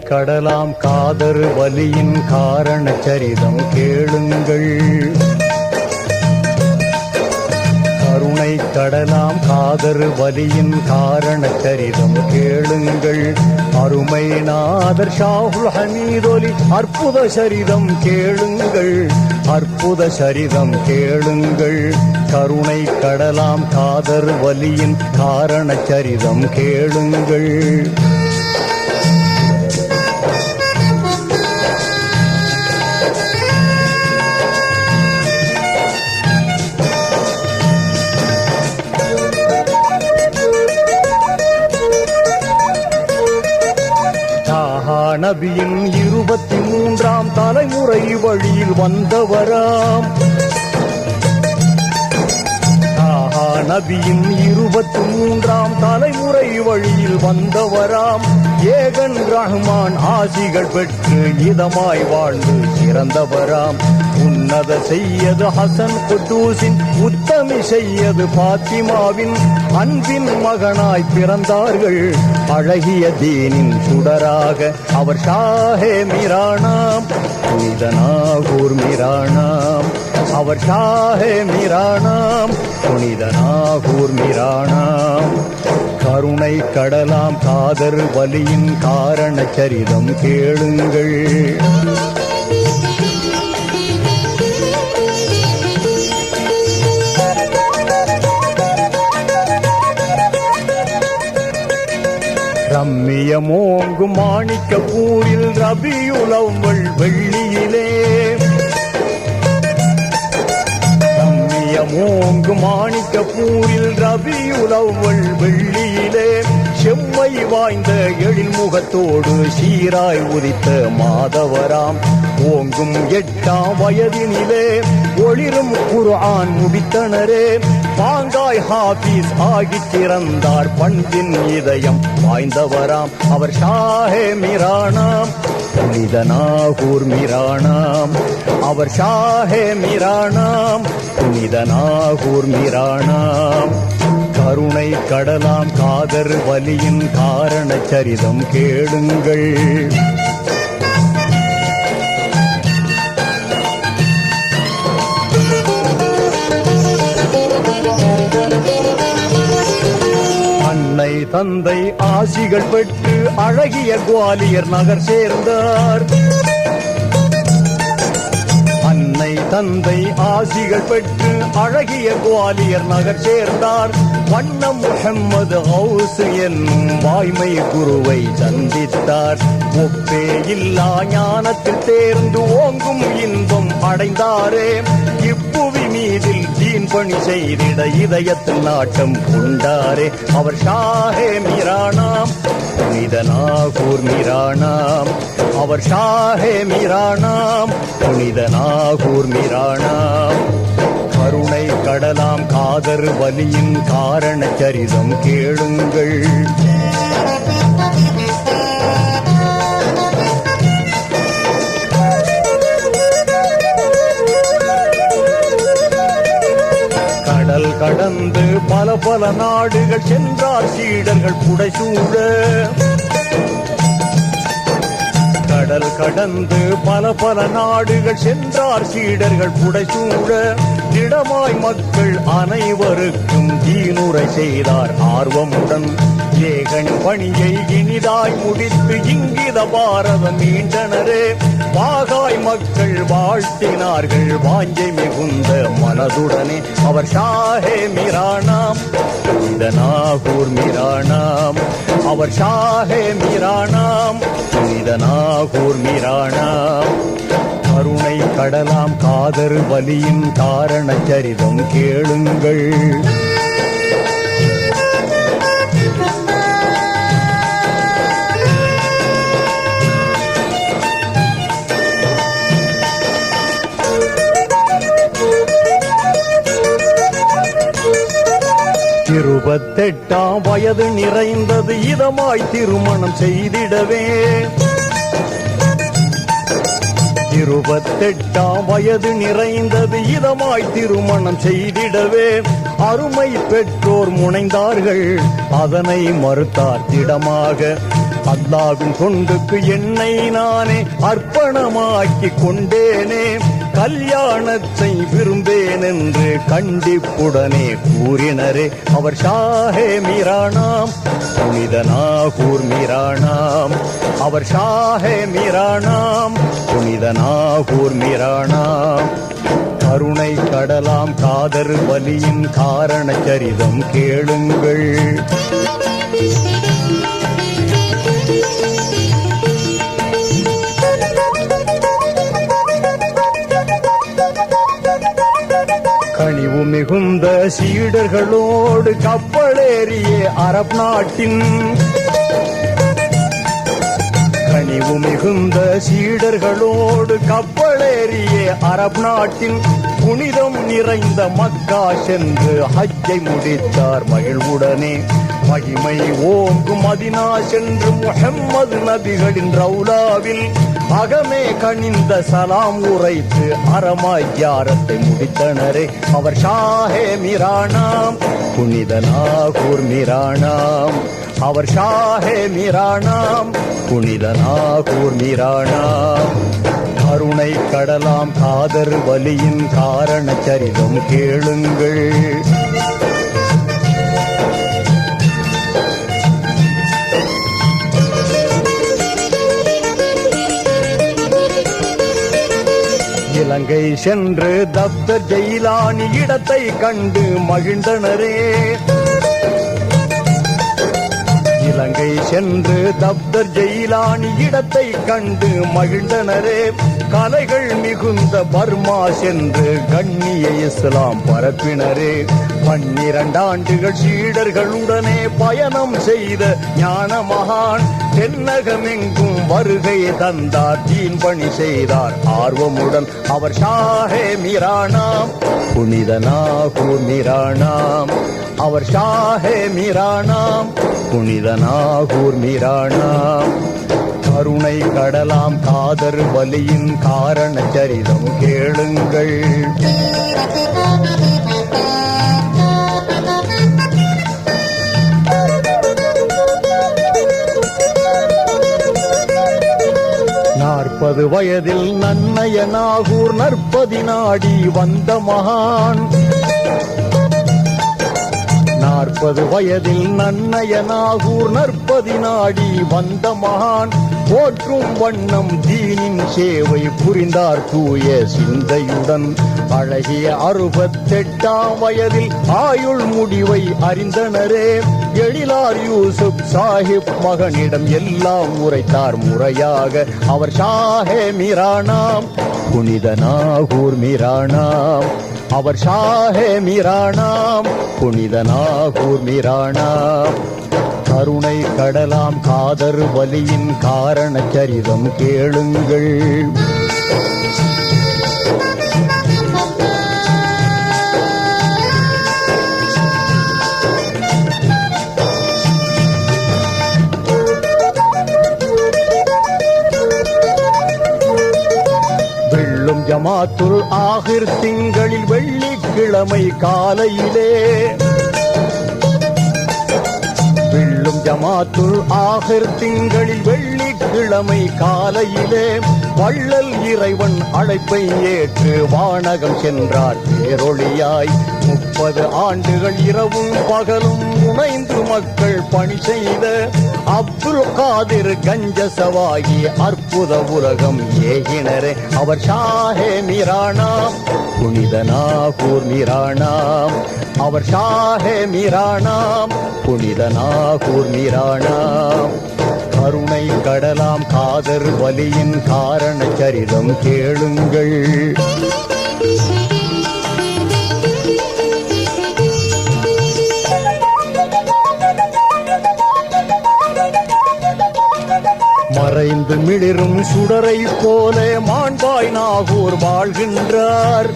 கடலாம் காதர் வலியின் காரண சரிதம் கேளுங்கள். கருணை கடலாம் காதர் வலியின் காரண சரிதம் கேளுங்கள். அருமை நாதர் ஷாஹுல் ஹமீதொலி அற்புத சரிதம் கேளுங்கள். அற்புத சரிதம் கேளுங்கள். கருணை கடலாம் காதர் வலியின் காரண சரிதம் கேளுங்கள். நபியின் 23ஆம் தலைமுறை வழியில் வந்தவராம். நபியின் 23ஆம் தலைமுறை வழியில் வந்தவராம். ஏகன் ரஹ்மான் ஆசிகள் பெற்று இதமாய் வாழ்ந்து சிறந்தவராம். உன்னத செய்யது ஹசன் குத்தூசின் உத்தமி செய்யது பாத்திமாவின் அன்பின் மகனாய் பிறந்தார்கள். அழகிய தீனின் சுடராக அவர் ஷாஹே மிரானாம். புனித நாகூர் மிரானாம். அவர் ஷாஹே மிரானாம். புனித நாகூர் மிரானாம். கருணை கடலாம் காதர் வலியின் காரண சரிதம் கேளுங்கள். ரம்மியமோங்கும் மாணிக்கப்பூரில் ரபியுல் அவ்வல் வெள்ளியிலே. ரம்மியமோங்கும் மாணிக்கப்பூரில் ரபியுல் அவ்வல் வெள்ளியிலே. செம்மை வாய்ந்த எழில் முகத்தோடு சீராய் உதித்த மாதவராம். ஓங்கும் 8ஆம் வயதினிலே ஒளிரும் குர்ஆன் முடித்தனரே. பாங்காய் ஹாபீஸ் ஆகிச் சிறந்தார் பண்பின் இதயம் வாய்ந்தவராம். அவர் ஷாஹே மிரானாம். புனித நாகூர் மிரானாம். அவர் ஷாஹே மிரானாம். புனித நாகூர் மிரானாம். கருணை கடலாம் காதர் வலியின் காரண சரிதம் கேளுங்கள். அன்னை தந்தை ஆசிகள் பெற்று அழகிய குவாலியர் நகர் சேர்ந்தார். அன்னை தந்தை ஆசிகள் பெற்று அழகிய குவாலியர் நகர் சேர்ந்தார். வண்ணம் முஹம்மது ஹவுஸ் என்னும் வாய்மை குருவை சந்தித்தார். ஒப்பே இல்லா ஞானத்தில் தேர்ந்து ஓங்கும் இன்பம் அடைந்தாரே. இப்புவி மீதில் தீன் பணி செய்திட இதயத்தில் நாட்டம் கொண்டாரே. அவர் ஷாஹே மிரானாம். புனித நாகூர் மிரானாம். அவர் ஷாஹே மிரானாம். புனித நாகூர் மிரானாம். கருணை கடலாம் காதர் வலியின் காரண சரிதம் கேளுங்கள். கடல் கடந்து பல பல நாடுகள் சென்றார் சீடர்கள் புடைசூழ. கடல் கடந்து பல பல நாடுகள் சென்றார் சீடர்கள் புடைசூழ. திடமாய் மக்கள் அனைவருக்கும் தீனுரை செய்தார் ஆர்வமுடன். ஏகன் பணியை இனிதாய் முடித்து இங்கித பாரதம் மீண்டனரே. வாகாய் மக்கள் வாழ்த்தினார்கள் வாஞ்சை மிகுந்த மனதுடனே. அவர் ஷாஹே மிரானாம். புனித நாகூர் மிரானாம். அவர் ஷாஹே மிரானாம். புனித நாகூர் மிரானாம். கருணை கடலாம் காதர் வலியின் காரண சரிதம் கேளுங்கள். இருபத்தெட்டாம் வயது நிறைந்தது இதமாய் திருமணம் செய்திடவே. 28ஆம் வயது நிறைந்தது இதமாய் திருமணம் செய்திடவே. அருமை பெற்றோர் முனைந்தார்கள், அதனை மறுத்தார் திடமாக. அல்லாவின் தொண்டுக்கு என்னை நானே அர்ப்பணமாக்கிக் கொண்டேனே. கல்யாணத்தை விரும்பேன் என்று கண்டிப்புடனே கூறினரே. அவர் ஷாஹே மீரானாம், புனித நாகூர் மீரானாம். அவர் ஷாஹே மீரானாம், புனித நாகூர் மீரானாம். கருணை கடலாம் காதர் வலியின் காரண சரிதம் கேளுங்கள். கனிவு மிகுந்த சீடர்களோடு கப்பலேறிய அரபு நாட்டின் கனிவு மிகுந்த சீடர்களோடு கப்பலேறிய அரபு நாட்டின் புனிதம் நிறைந்த மக்கா சென்று ஹஜ்ஜை முடித்தார் மகிழ்வுடனே. மகிமை ஓங்கும் மதினா சென்று முஹம்மது நபிகளின் ரவுலாவில் அகமே கனிந்த சலாம் உரைத்து அறமாய் ஜியாரத்தை முடித்தனரே. அவர் ஷாஹே மீரானாம், புனித நாகூர் மீரானாம். அவர் ஷாஹே மீரானாம், புனித நாகூர் மீரானாம். கருணை கடலாம் காதர் வலியின் காரண சரிதம் கேளுங்கள். இலங்கை சென்று தப்தர் ஜெயிலானி இடத்தை கண்டு மகிழ்ந்தனரே. இலங்கை சென்று தப்தர் ஜெயிலானி இடத்தை கண்டு மகிழ்ந்தனரே. கலைகள் மிகுந்த பர்மா சென்று கண்ணிய இஸ்லாம் பரப்பினரே. 12 ஆண்டுகள் சீடர்களுடனே பயணம் செய்த ஞான மகான் தென்னகமெங்கும் வருகை தந்தார். தீன் பணி செய்தார் ஆர்வமுடன். அவர் ஷாஹே மீரானாம், புனித நாகூர் மீரானாம். அவர் ஷாஹே மீரானாம், புனித நாகூர் மீரானாம். கருணை கடலாம் காதர் வலியின் காரண சரிதம் கேளுங்கள். நாற்பது வயதில் நன்னய நாகூர் நற்பதி நாடி வந்த மகான். 40 வயதில் நன்னய நாகூர் நற்பதி நாடி வந்த மகான். போற்றும் வண்ணம் தீனின் சேவை புரிந்தார் தூய சிந்தையுடன். அழகிய 68ஆம் வயதில் ஆயுள் முடிவை அறிந்தனரே. எழிலார் யூசுப் சாஹிப் மகனிடம் எல்லாம் உரைத்தார் முறையாக. அவர் ஷாஹே மீரானாம், புனித நாகூர் மீரானாம். அவர் ஷாஹே மீரானாம், புனித நாகூர் மீரானாம். கருணை கடலாம் காதர் வலியின் காரண சரிதம் கேளுங்கள். வெள்ளும் ஜமாத்துல் ஆகிர் திங்களில் வெள்ளிக்கிழமை காலையிலே. வெள்ளும் ஜமாத்துல் ஆகிர் திங்களில் வெள்ளிக்கிழமை காலையிலே. வள்ளல் இறைவன் அழைப்பை ஏற்று வானகம் சென்றார் பேரொளியாய். 30 ஆண்டுகள் இரவும் பகலும் முனைந்து மக்கள் பணி செய்த அப்துல் காதிர் கஞ்சசவாகி அற்புத உலகம் ஏகினரே. அவர் ஷாஹே மீரானாம், புனித நாகூர் மீரானாம். அவர் ஷாஹே மீரானாம், புனித நாகூர் மீரானாம். கருணை கடலாம் காதர் வலியின் காரண சரிதம் கேளுங்கள். மறைந்து மிளிரும் சுடரை போல மாண்பாய் நாகூர் வாழ்கின்றார்.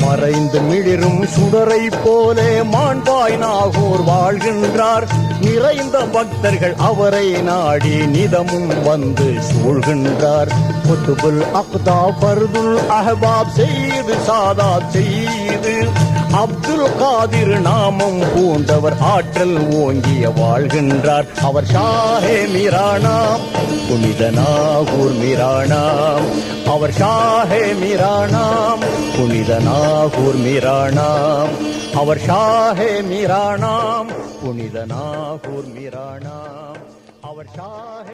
மறைந்து மிளிரும் சுடரை போல மாண்பாய் நாகூர் வாழ்கின்றார். நிறைந்த பக்தர்கள் அவரை நாடி நிதமும் வந்து சூழ்கின்றார். குத்துபுல் அக்தா ஃபர்துல் அஹ்பாப் செய்து சாதாத் செய்து அப்துல் காதிர் நாமம் பூண்டவர் ஆற்றல் ஓங்கிய வாழ்கின்றார். அவர் ஷாஹே மிரானாம் புனித நாகூர் மிரானாம். அவர் ஷாஹே மிரானாம் புனித நாகூர் மிரானாம். அவர் ஷாஹே மிரானாம் புனித நாகூர் மிரானாம். அவர் ஷாஹே